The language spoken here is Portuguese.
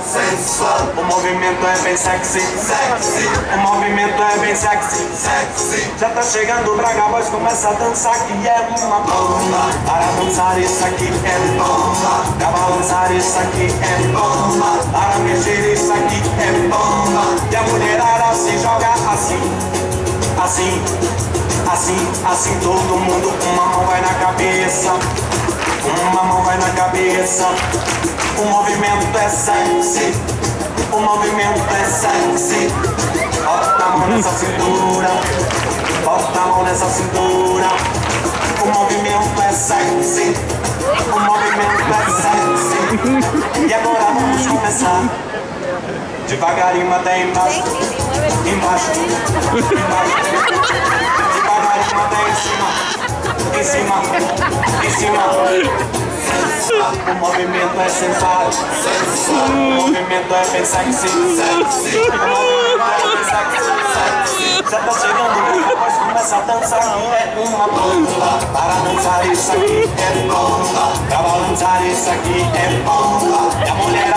sensual. O movimento é bem sexy, sexy. O movimento é bem sexy, sexy. Já tá chegando o Braga Boys, começa a dançar que é uma bomba. Para dançar isso aqui é bomba. Pra balançar isso aqui é bomba. Para mexer isso aqui é bomba. E a mulherada se joga assim, assim, assim, assim. Todo mundo, uma mão vai na cabeça, uma mão vai na cabeça. O movimento é sexy, o movimento é sexy. Bota a mão nessa cintura, bota a mão nessa cintura. O movimento é sexy, o movimento é sexy. E agora vamos começar devagarinho até embaixo, embaixo, embaixo. Devagarinho até em cima, em cima, em cima. O movimento é sensual, sensual. O movimento é bem sexy, sexy. O movimento é bem sexy, sexy. Já tá chegando, depois começa a dançar que é uma bomba. Para dançar isso aqui é bomba. Pra balançar isso aqui é bomba. E a mulher